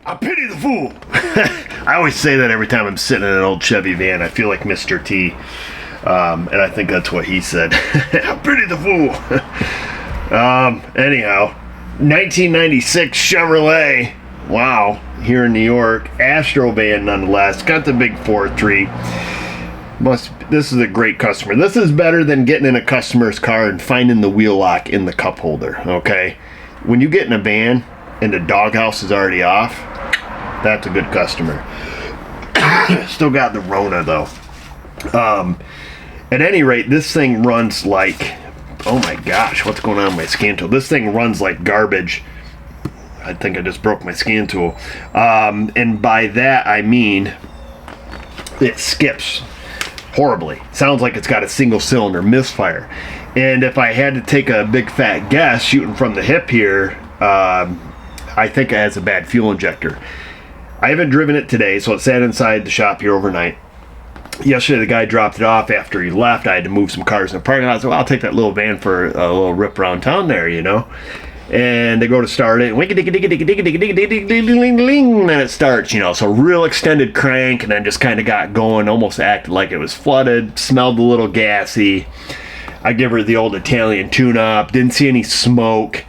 I pity the fool. I always say that every time I'm sitting in an old Chevy van. I feel like Mr. T. And I think that's what he said. I pity the fool. Anyhow, 1996 Chevrolet. Wow. Here in New York. Astro van nonetheless. Got the big 4.3. This is a great customer. This is better than getting in a customer's car and finding the wheel lock in the cup holder, okay? When you get in a van and the doghouse is already off, that's a good customer. Still got the Rona, though. At any rate, this thing runs like... Oh my gosh, what's going on with my scan tool? This thing runs like garbage. I think I just broke my scan tool. And by that, I mean it skips horribly. Sounds like it's got a single cylinder misfire. And if I had to take a big fat guess shooting from the hip here, I think it has a bad fuel injector. I haven't driven it today, so it sat inside the shop here overnight. Yesterday the guy dropped it off after he left. I had to move some cars in the parking lot. I said, well, I'll take that little van for a little rip around town there, you know. And they go to start it, and then it starts, you know. So real extended crank, and then just kind of got going, almost acted like it was flooded, smelled a little gassy. I give her the old Italian tune-up, didn't see any smoke.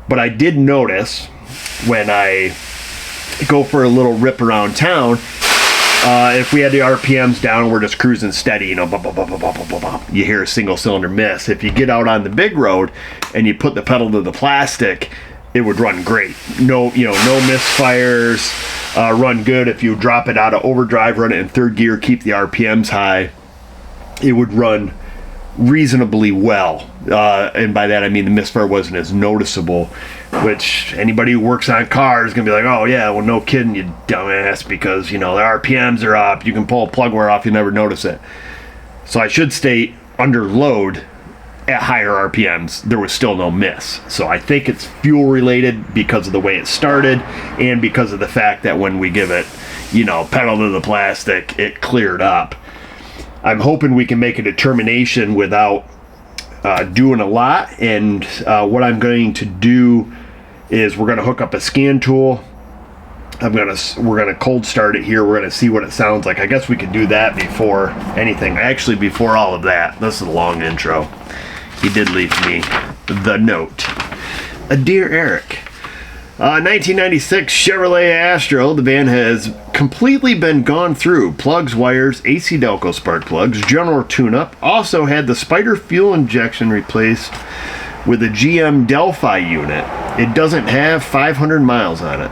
But I did notice when I go for a little rip around town, if we had the RPMs down and we're just cruising steady, you know, you hear a single cylinder miss. If you get out on the big road and you put the pedal to the plastic, it would run great. No misfires, run good. If you drop it out of overdrive, run it in third gear, keep the RPMs high, it would run reasonably well. And by that I mean the misfire wasn't as noticeable, which anybody who works on cars is gonna be like, oh yeah, well no kidding, you dumbass, because you know the RPMs are up, you can pull a plug wire off, you never notice it. So I should state, under load at higher RPMs there was still no miss. So I think it's fuel related because of the way it started and because of the fact that when we give it, you know, pedal to the plastic, it cleared up. I'm hoping we can make a determination without doing a lot, and what I'm going to do is we're going to hook up a scan tool. We're gonna cold start it here. We're going to see what it sounds like. I guess we could do that before anything. Actually, before all of that, this is a long intro. He did leave me the note. Dear Eric, 1996 Chevrolet Astro. The van has completely been gone through. Plugs, wires, AC Delco spark plugs, general tune-up. Also had the Spider fuel injection replaced with a GM Delphi unit. It doesn't have 500 miles on it.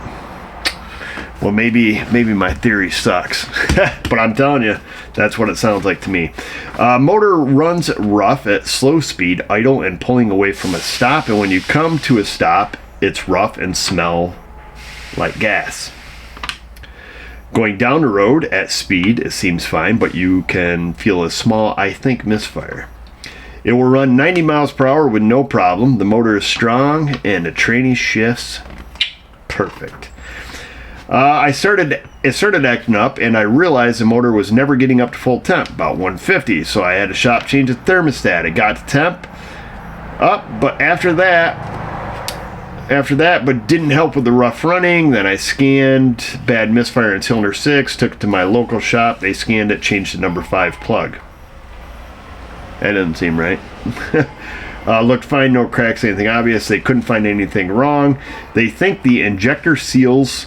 Well, maybe my theory sucks. But I'm telling you, that's what it sounds like to me. Motor runs rough at slow speed, idle, and pulling away from a stop. And when you come to a stop, it's rough and smell like gas. Going down the road at speed, it seems fine, but you can feel a small, I think, misfire. It will run 90 miles per hour with no problem. The motor is strong and the tranny shifts perfect. It started acting up, and I realized the motor was never getting up to full temp, about 150. So I had to shop change the thermostat. It got to temp up, but after that, but didn't help with the rough running. Then I scanned bad misfire in cylinder 6, took it to my local shop. They scanned it, changed the number 5 plug. That doesn't seem right. Looked fine, no cracks, anything obvious. They couldn't find anything wrong. They think the injector seals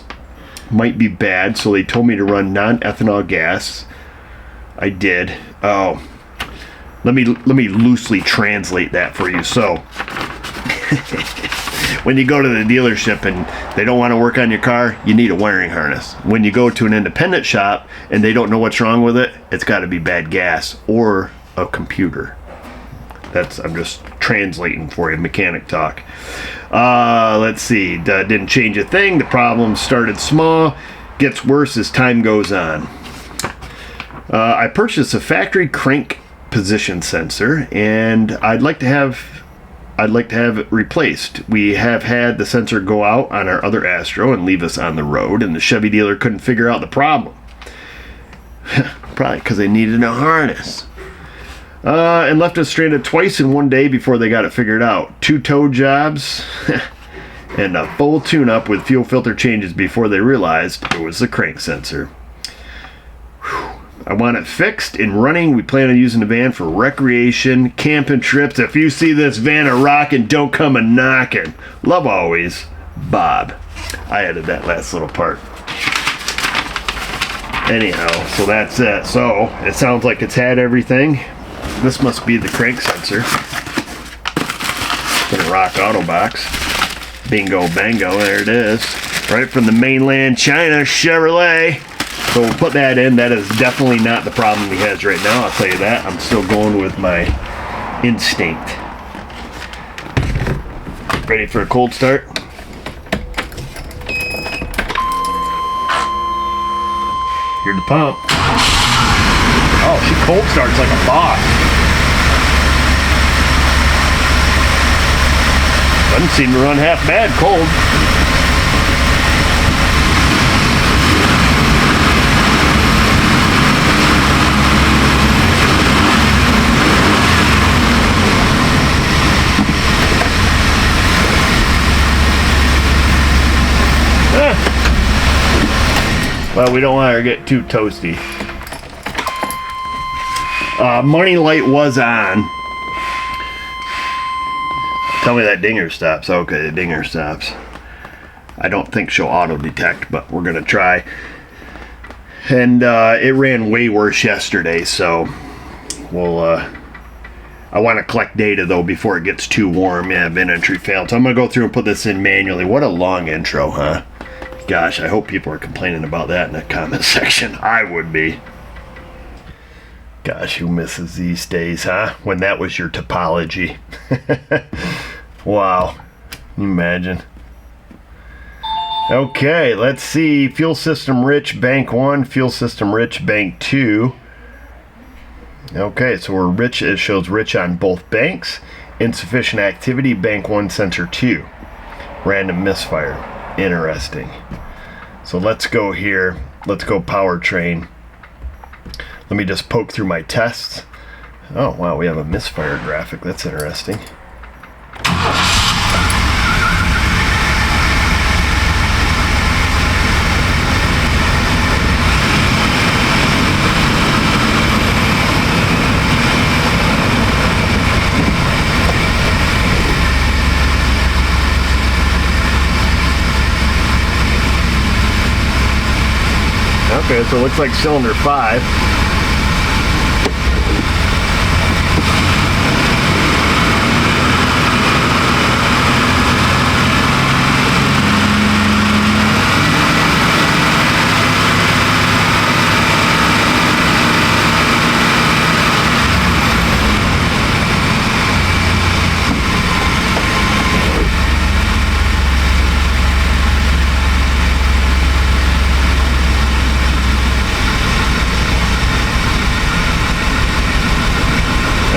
might be bad, so they told me to run non-ethanol gas. I did. Oh, let me loosely translate that for you. So when you go to the dealership and they don't want to work on your car, you need a wiring harness. When you go to an independent shop and they don't know what's wrong with it, it's got to be bad gas or a computer. I'm just translating for you, mechanic talk. Let's see. Didn't change a thing. The problem started small, gets worse as time goes on. I purchased a factory crank position sensor, and I'd like to have it replaced. We have had the sensor go out on our other Astro and leave us on the road, and the Chevy dealer couldn't figure out the problem. Probably because they needed a harness. And left us stranded twice in one day before they got it figured out. 2 tow jobs. and a full tune-up with fuel filter changes before they realized it was the crank sensor. I want it fixed and running. We plan on using the van for recreation, camping trips. If you see this van a-rockin', don't come a-knockin'. Love always, Bob. I added that last little part. Anyhow, so that's it. So, it sounds like it's had everything. This must be the crank sensor. In a Rock Auto box. Bingo bango, there it is. Right from the mainland China Chevrolet. So we'll put that in. That is definitely not the problem he has right now, I'll tell you that. I'm still going with my instinct. Ready for a cold start? Here's the pump. Oh, she cold starts like a boss. Doesn't seem to run half bad cold. Well, we don't want her to get too toasty. Money light was on. Tell me that dinger stops. Okay, the dinger stops. I don't think she'll auto detect, but we're gonna try. And it ran way worse yesterday, so we'll I want to collect data though before it gets too warm. Yeah, bin entry failed. So I'm gonna go through and put this in manually. What a long intro, huh? Gosh, I hope people are complaining about that in the comment section. I would be. Gosh, who misses these days, huh? When that was your topology. Wow. Can you imagine? Okay, let's see. Fuel system rich, bank 1. Fuel system rich, bank 2. Okay, so we're rich. It shows rich on both banks. Insufficient activity, bank 1, sensor 2. Random misfire. Interesting. So let's go here. Let's go powertrain. Let me just poke through my tests. Oh wow, we have a misfire graphic. That's interesting. Okay, so it looks like cylinder 5.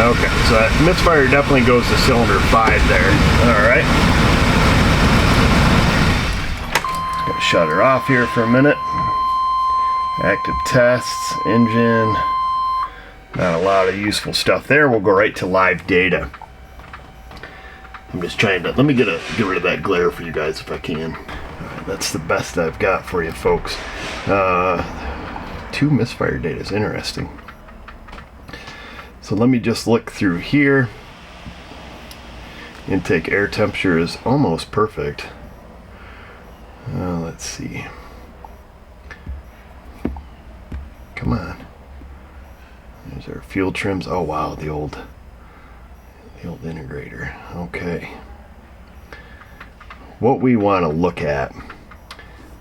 Okay, so that misfire definitely goes to cylinder 5 there. Alright. Gonna shut her off here for a minute. Active tests, engine. Not a lot of useful stuff there. We'll go right to live data. I'm just trying to, let me get rid of that glare for you guys if I can. Alright, that's the best I've got for you folks. 2 misfire data is interesting. So let me just look through here. Intake air temperature is almost perfect. Let's see. Come on. There's our fuel trims. Oh wow, the old integrator. Okay. What we want to look at,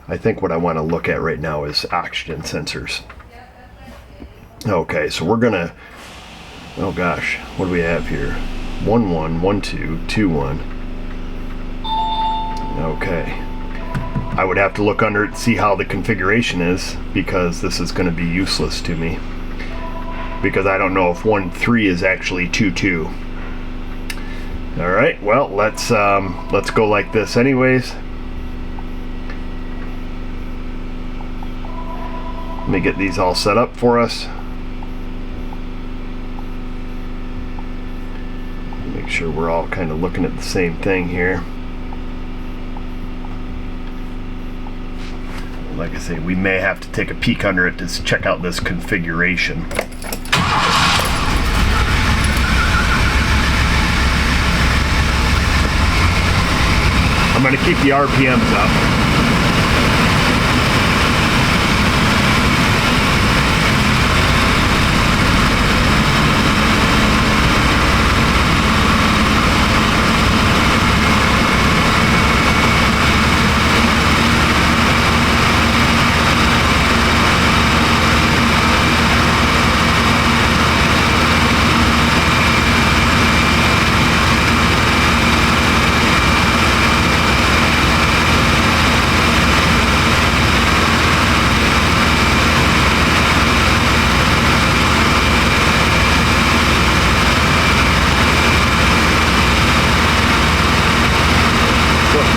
I think what I want to look at right now is oxygen sensors. Okay, so we're gonna, oh gosh, what do we have here? 1 1 1 2 2 1. Okay. I would have to look under it to see how the configuration is, because this is going to be useless to me. Because I don't know if 1 3 is actually 2 2. All right. Well, let's go like this, anyways. Let me get these all set up for us. Make sure we're all kind of looking at the same thing here. like I say, we may have to take a peek under it to check out this configuration. I'm going to keep the RPMs up.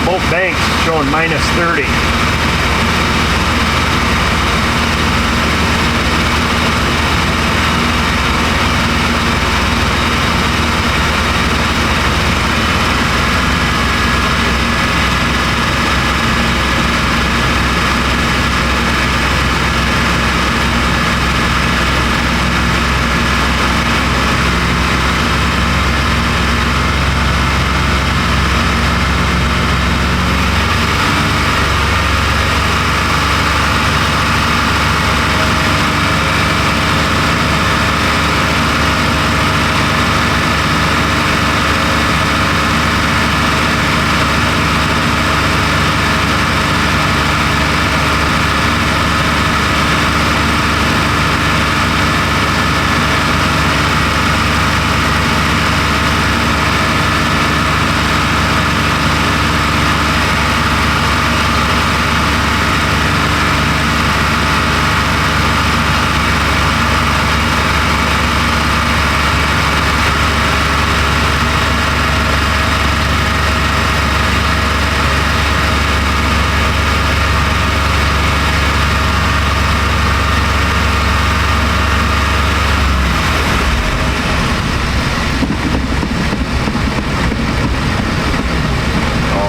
Both banks showing minus 30.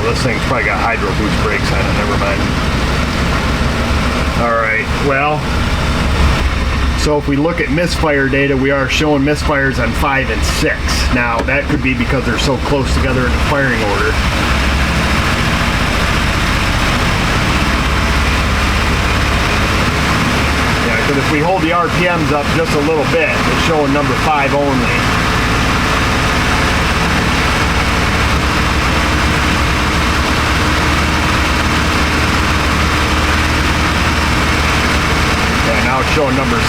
This thing's probably got hydro boost brakes on it, never mind. Alright, well, so if we look at misfire data, we are showing misfires on 5 and 6. Now, that could be because they're so close together in the firing order. Yeah, because if we hold the RPMs up just a little bit, it's showing number 5 only. Now it's showing number 6.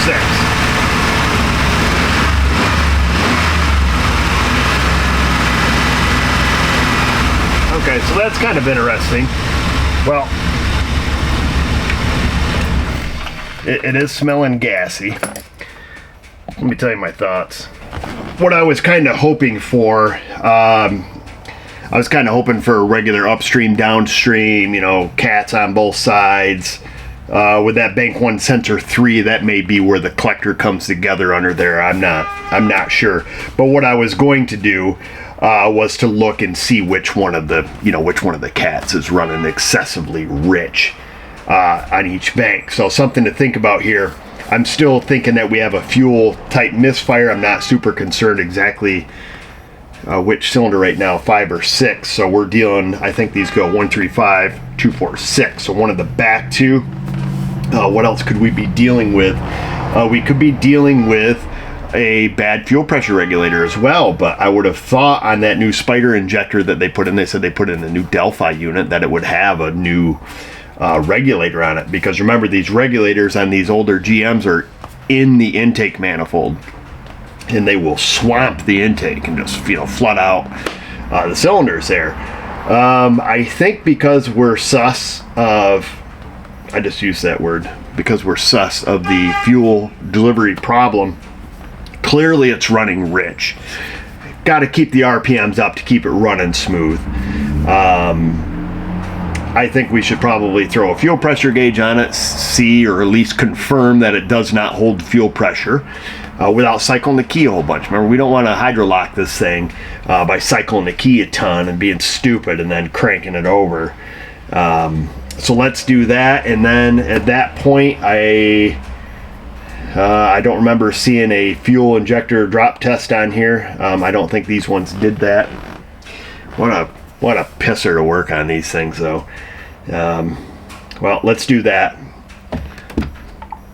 Okay, so that's kind of interesting. Well, it is smelling gassy. Let me tell you my thoughts. What I was kind of hoping for, I was kind of hoping for a regular upstream, downstream, you know, cats on both sides. With that Bank 1 Sensor 3, that may be where the collector comes together under there. I'm not sure. But what I was going to do was to look and see which one of the cats is running excessively rich on each bank. So something to think about here. I'm still thinking that we have a fuel type misfire. I'm not super concerned exactly which cylinder right now, 5 or 6. So we're dealing, I think these go 1, 3, 5, 2, 4, 6. So one of the back two. What else could we be dealing with? We could be dealing with a bad fuel pressure regulator as well, but I would have thought on that new Spider injector that they put in, they said they put in a new Delphi unit, that it would have a new regulator on it, because remember, these regulators on these older GMs are in the intake manifold, and they will swamp the intake and just, you know, flood out the cylinders there. I think because we're sus of, I just used that word, because we're sus of the fuel delivery problem, clearly it's running rich. Got to keep the RPMs up to keep it running smooth. I think we should probably throw a fuel pressure gauge on it, see or at least confirm that it does not hold fuel pressure without cycling the key a whole bunch. Remember, we don't want to hydrolock this thing by cycling the key a ton and being stupid and then cranking it over. So let's do that, and then at that point, I don't remember seeing a fuel injector drop test on here. I don't think these ones did that. What a pisser to work on these things, though. Well, let's do that.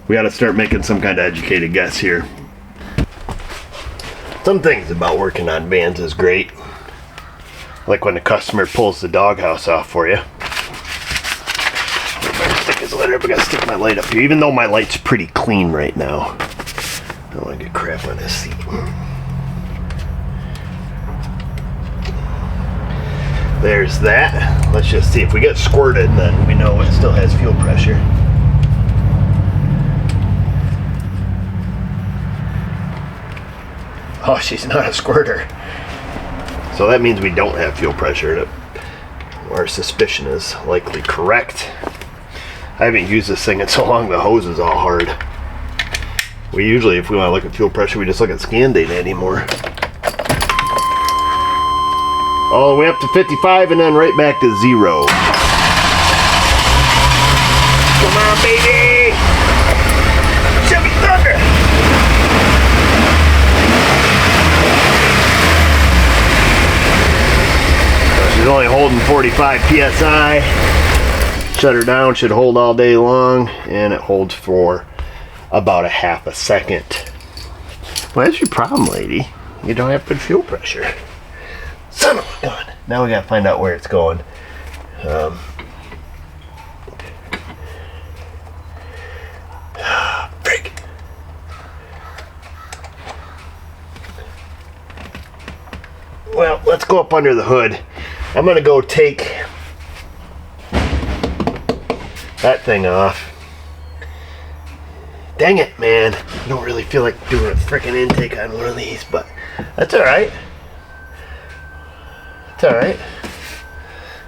We got to start making some kind of educated guess here. Some things about working on vans is great. Like when the customer pulls the doghouse off for you. Stick his light up. I gotta stick my light up here, even though my light's pretty clean right now. I don't want to get crap on this seat. There's that. Let's just see if we get squirted, then we know it still has fuel pressure. Oh, she's not a squirter. So that means we don't have fuel pressure. Our suspicion is likely correct. I haven't used this thing in so long, the hose is all hard. We usually, if we want to look at fuel pressure, we just look at scan data anymore. All the way up to 55 and then right back to 0. Come on, baby! Chevy Thunder! She's only holding 45 PSI. Shut her down, should hold all day long, and it holds for about a half a second. Well, that's your problem, lady. You don't have good fuel pressure. Son of a gun. Now we gotta find out where it's going. Freak. Well, let's go up under the hood. I'm gonna go take that thing off. Dang it, man. I don't really feel like doing a freaking intake on one of these, but that's alright. It's alright.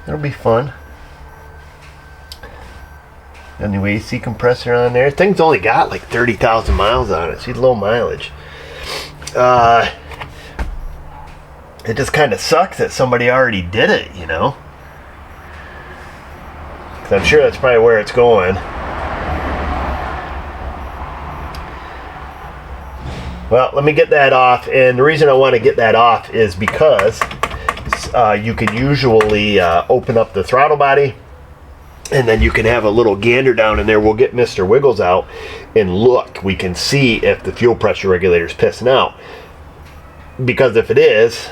It'll be fun. Anyway, AC compressor on there. Thing's only got like 30,000 miles on it. She's low mileage. It just kind of sucks that somebody already did it, you know? 'Cause I'm sure that's probably where it's going. Well, let me get that off, and the reason I want to get that off is because you can usually open up the throttle body, and then you can have a little gander down in there. We'll get Mr. Wiggles out and look. We can see if the fuel pressure regulator is pissing out. Because if it is,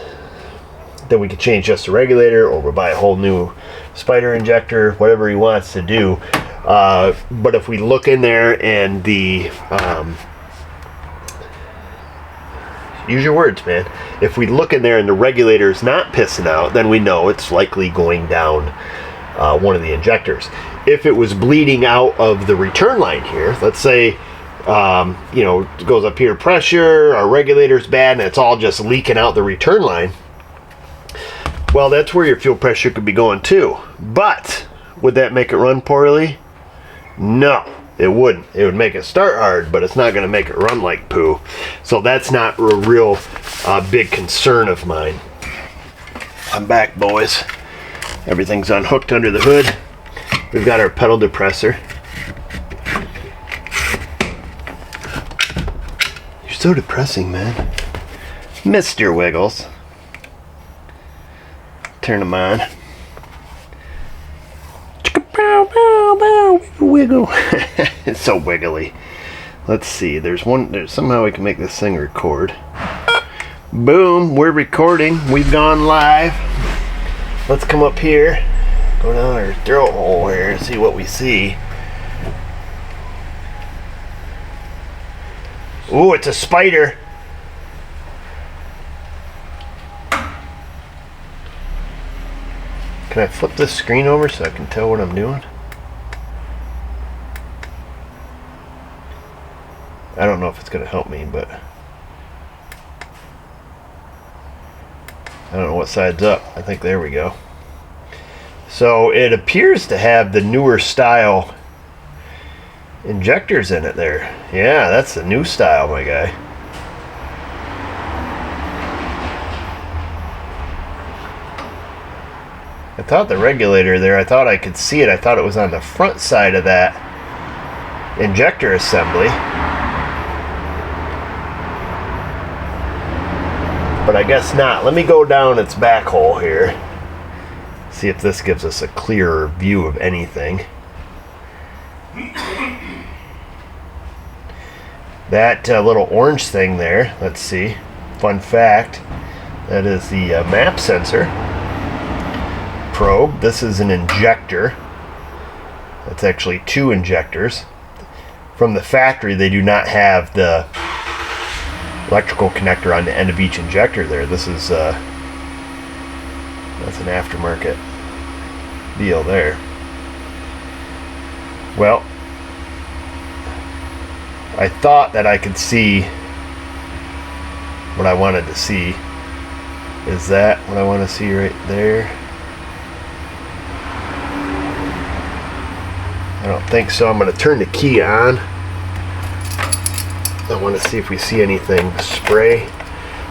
then we can change just the regulator, or we'll buy a whole new spider injector, whatever he wants to do. But if we look in there and the use your words, man. If we look in there and the regulator is not pissing out, then we know it's likely going down one of the injectors. If it was bleeding out of the return line here, let's say you know, it goes up here, pressure, our regulator's bad, and it's all just leaking out the return line, well, that's where your fuel pressure could be going too. But would that make it run poorly? No, it wouldn't. It would make it start hard, but it's not going to make it run like poo. So that's not a real big concern of mine. I'm back, boys. Everything's unhooked under the hood. We've got our pedal depressor. You're so depressing, man. Mr. Wiggles. Turn them on. Wiggle. It's so wiggly. Let's see. There's somehow we can make this thing record. Boom, we're recording. We've gone live. Let's come up here. Go down our throat hole here and see what we see. Ooh, it's a spider. Can I flip this screen over so I can tell what I'm doing? I don't know if it's going to help me, but I don't know what side's up. I think there we go. So it appears to have the newer style injectors in it there. Yeah, that's the new style, my guy. I thought the regulator there, I thought I could see it. I thought it was on the front side of that injector assembly. But I guess not. Let me go down its back hole here. See if this gives us a clearer view of anything. That little orange thing there, let's see. Fun fact, that is the map sensor probe. This is an injector. That's actually 2 injectors. From the factory, they do not have the electrical connector on the end of each injector there. This is that's an aftermarket deal there. Well, I thought that I could see what I wanted to see. Is that what I want to see right there? I don't think so. I'm going to turn the key on. I want to see if we see anything spray.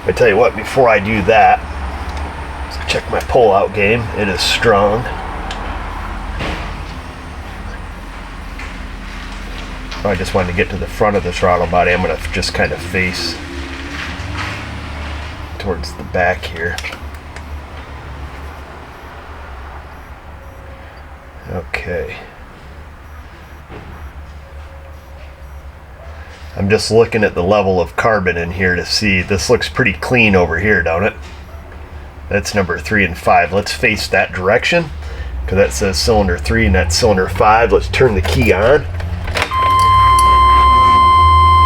I tell you what, before I do that, let's check my pull-out game. It is strong. I just wanted to get to the front of the throttle body. I'm going to just kind of face towards the back here. Okay. I'm just looking at the level of carbon in here to see. This looks pretty clean over here, don't it? That's number 3 and 5. Let's face that direction, because that says cylinder 3 and that's cylinder 5. Let's turn the key on.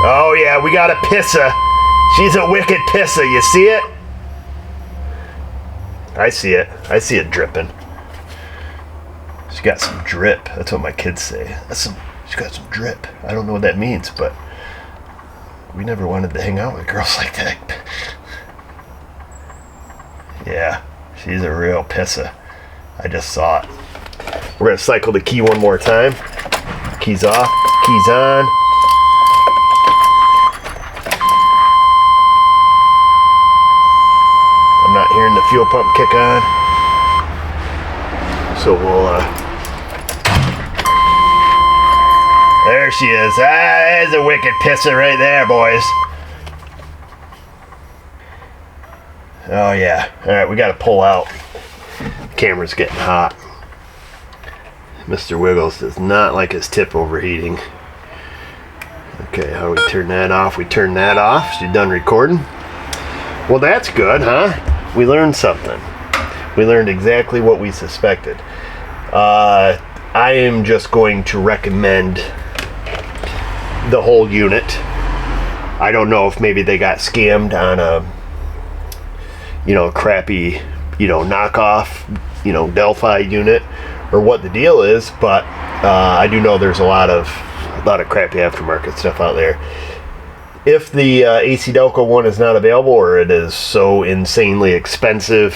Oh yeah, we got a pissa. She's a wicked pissa. You see it? I see it. I see it dripping. She's got some drip. That's what my kids say. She's got some drip. I don't know what that means, but we never wanted to hang out with girls like that. Yeah, she's a real pissa. I just saw it. We're going to cycle the key one more time. Keys off, keys on. I'm not hearing the fuel pump kick on. So we'll, there she is. There's a wicked pisser right there, boys. Oh yeah. Alright, we gotta pull out. The camera's getting hot. Mr. Wiggles does not like his tip overheating. Okay, how do we turn that off? We turn that off. She's done recording. Well, that's good, huh? We learned something. We learned exactly what we suspected. I am just going to recommend the whole unit. I don't know if maybe they got scammed on a, crappy, knockoff, Delphi unit, or what the deal is, but I do know there's a lot of crappy aftermarket stuff out there. If the AC Delco one is not available, or it is so insanely expensive,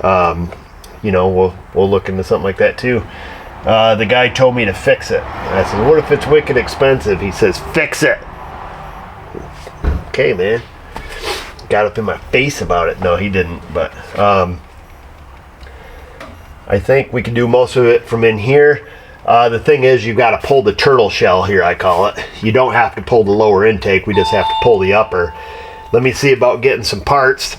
we'll look into something like that too. The guy told me to fix it. I said, what if it's wicked expensive? He says, fix it. Okay, man. Got up in my face about it. No, he didn't, but I think we can do most of it from in here. The thing is, you've got to pull the turtle shell here, I call it. You don't have to pull the lower intake. We just have to pull the upper. Let me see about getting some parts.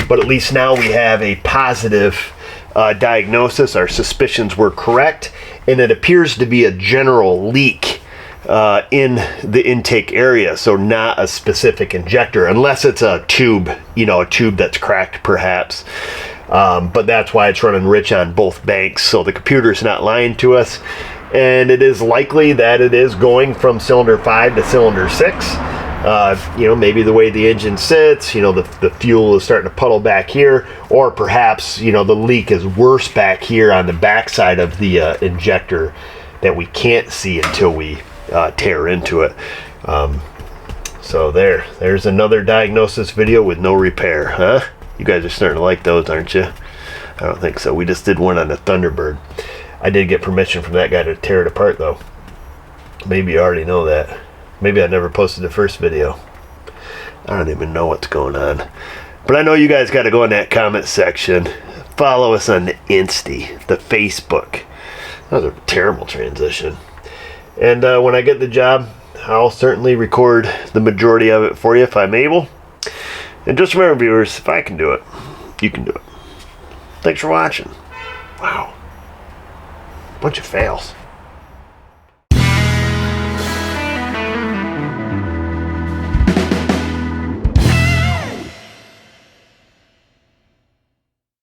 But at least now we have a positive diagnosis. Our suspicions were correct, and it appears to be a general leak in the intake area, so not a specific injector, unless it's a tube, a tube that's cracked perhaps. But that's why it's running rich on both banks, so the computer's not lying to us, and it is likely that it is going from cylinder 5 to cylinder 6. Maybe the way the engine sits, the fuel is starting to puddle back here, or perhaps, the leak is worse back here on the back side of the injector that we can't see until we tear into it. So there's another diagnosis video with no repair, huh? You guys are starting to like those, aren't you? I don't think so. We just did one on the Thunderbird. I did get permission from that guy to tear it apart, though. Maybe you already know that. Maybe I never posted the first video. I don't even know what's going on. But I know you guys got to go in that comment section. follow us on the the Facebook. That was a terrible transition. And when I get the job, I'll certainly record the majority of it for you if I'm able. And just remember, viewers, if I can do it, you can do it. Thanks for watching. Wow. Bunch of fails.